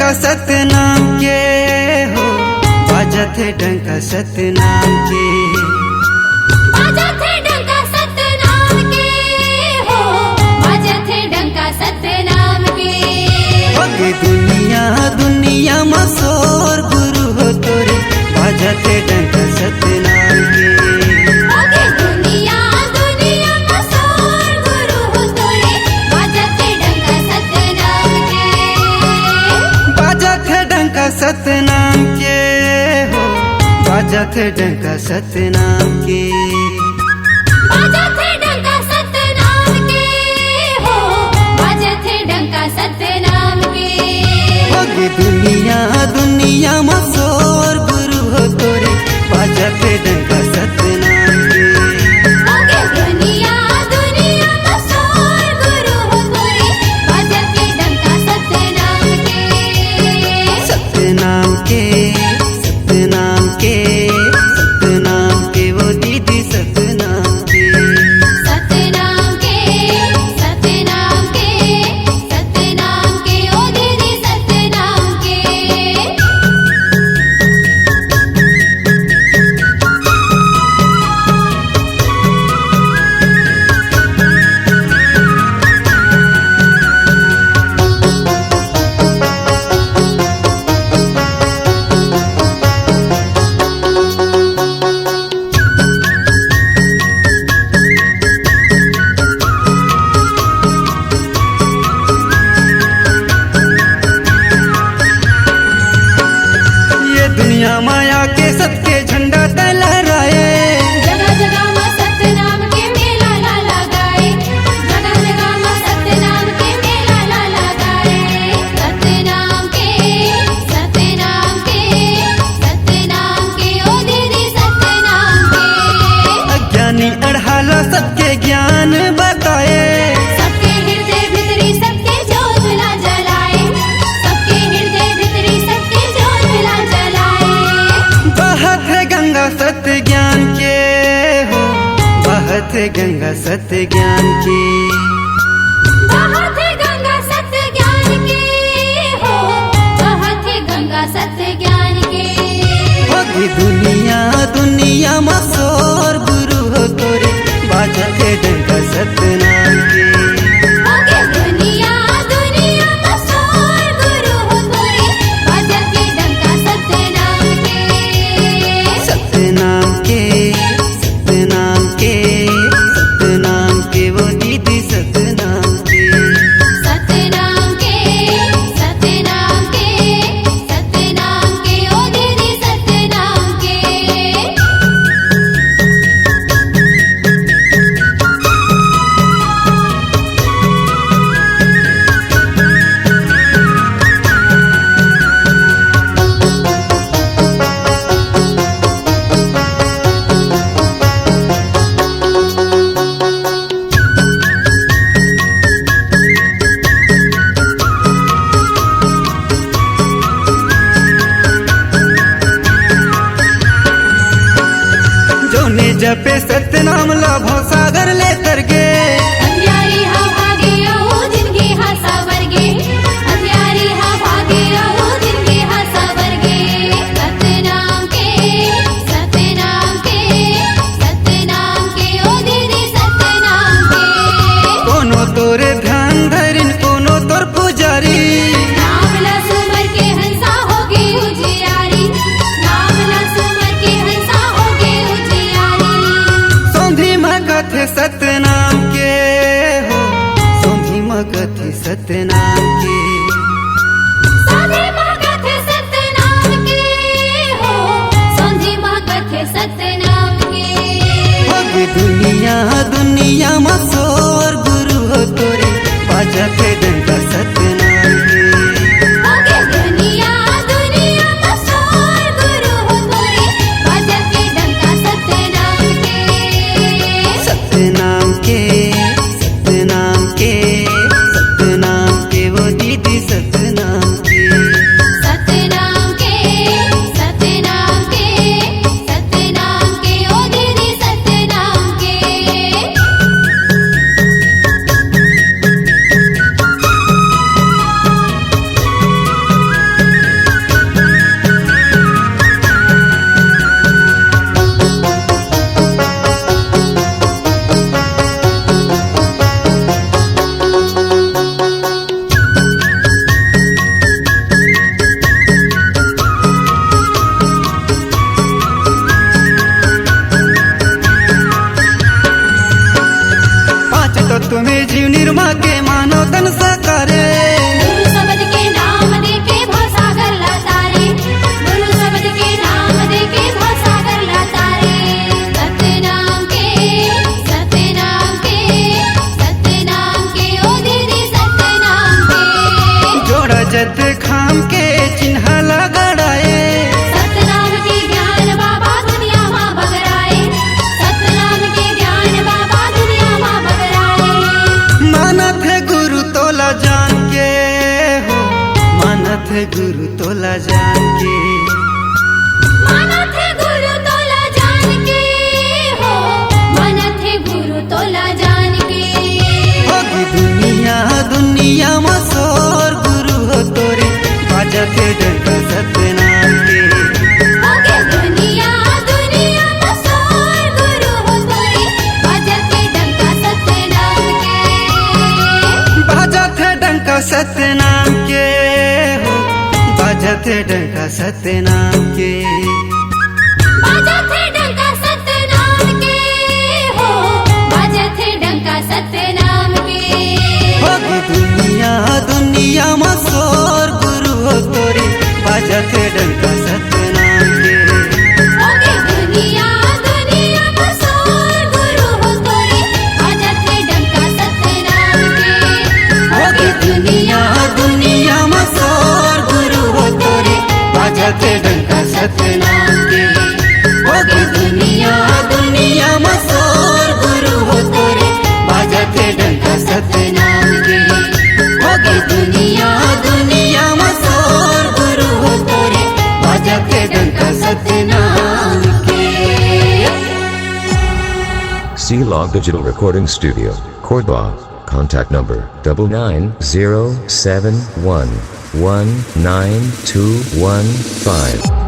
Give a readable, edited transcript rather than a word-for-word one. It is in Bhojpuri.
डंका सतनाम के हो, बाजत है डंका सतनाम के। बाजत है डंका सतनाम के हो, बाजत है डंका सतनाम के। होगी दुनिया दुनिया मशहूर गुरु हो तोरे, बाजत है डंका सतनाम के। होगी दुनिया दुनिया मशहूर गुरु हो तोरे, बाजत है डंका सतनाम के। बाजत है डंका सतनाम के हो, बाजत है डंका सतनाम के। बाजत है डंका सतनाम के हो, बाजत है डंका सतनाम के। होगी दुनिया दुनिया मशहूर गुरु हो तोरे, बाजत है डंका सतनाम के। होगी दुनिया दुनिया मशहूर गुरु हो तोरे, बाजत है डंका सतनाम के। सतनाम के सतनाम के सतनाम के वो दीदी सतनाम के। सतनाम के सतनाम के सतनाम के ओ दीदी सतनाम के। ये दुनिया माया के सबके झंडा तय लहराए। जगह जगह मां सतनाम के मेला ला लगाए, जगह जगह मां सतनाम के मेला ला लगाए। सतनाम के सतनाम के सतनाम के ओ दीदी सतनाम के। अज्ञानी अड़हाला सबके ज्ञान बताए। सबके हृदय भितरी सबके ज्योत ला जलाए, सबके हृदय भितरी सबके ज्योत ला जलाए। बहत है गंगा सत्य ज्ञान के हो, बहत है गंगा सत्य ज्ञान के। बहुत है गंगा सत्य ज्ञान के हो, बहुत है गंगा सत्य ज्ञान के। होगी दुनिया दुनिया मशहूर गुरु हो तोरे, बाजत है डंका सतनाम के। होगी दुनिया दुनिया मशहूर गुरु हो तोरे, बाजत है डंका सतनाम के। सतनाम के सतनाम के सतनाम के वो दीदी सतनाम के। सतनाम के सतनाम के सतनाम के ओ दीदी सतनाम के। जो ने जपे सतनाम लाभो सागर ले तरगे। हथियारी हा भागे रहो जिनके हा सावरगे, हथियारी हा भागे रहो जिनके हा सावरगे। सतनाम के सतनाम के सतनाम के ओ दीदी सतनाम के। कोनो तोरे ध्यान धरिन कोनो तोर पुजारी। नाम ला सुमर के हंसा होगे उजियारी, नाम ला सुमर के हंसा होगे उजियारी। सौंधी मगत है सतनाम के हो, सौंधी मगत है सतनाम के। साधे महकत है सतनाम के हो, संधि महकत है सतनाम के। होगी दुनिया दुनिया मशहूर गुरु हो तोरे, बाजत है डंका सतनाम के। होगी दुनिया दुनिया मशहूर गुरु हो तोरे, बाजत है डंका सतनाम के। सतनाम के सतनाम के सतनाम के वो दीदी सतनाम के। सतनाम के सतनाम के सतनाम के ओ दीदी सतनाम के। तुम्हें जीव निर्मा के मानो तन साकारे गुरु शब्द के नाम देके भवसागर लातारे गुरु शब्द के नाम देके भवसागर लातारे सतनाम के ओ दीदी सतनाम के जोड़ा जत खाम के चिन्ह लगड़ाए सतनाम के ज्ञान बाबा दुनिया मां बगराए सतनाम के ज्ञान बाबा दुनिया मां बगराए मानत है गुरु तोला जान के हो मानत है गुरु तोला जान के मानत है गुरु तोला जान के हो मानत है गुरु तोला जान के होगी दुनिया दुनिया मसोर गुरु हो तोरे बाजत है डंका सतनाम के ओके दुनिया दुनिया मसोर गुरु हो तोरे बाजत है डंका सतनाम के बाजत है डंका सतनाम के हो बाजत है डंका सतनाम के बाजत है डंका सतनाम के हो बाजत है डंका सतनाम के होगी दुनिया दुनिया मसोर गुरु हो तोरे बाजत है डंका सतनाम के ओके दुनिया दुनिया मसोर गुरु हो तोरे बाजत है डंका सतनाम के होगी दुनिया दुनिया मसोर गुरु हो तोरे बाजत है डंका सतनाम के होगी दुनिया दुनिया मसोर गुरु हो तोरे बाजत है डंका सतनाम के होगी दुनिया दुनिया मसोर गुरु हो तोरे बाजत है डंका सतनाम के C-Log Digital Recording Studio, Cordoba. Contact number 9907119215.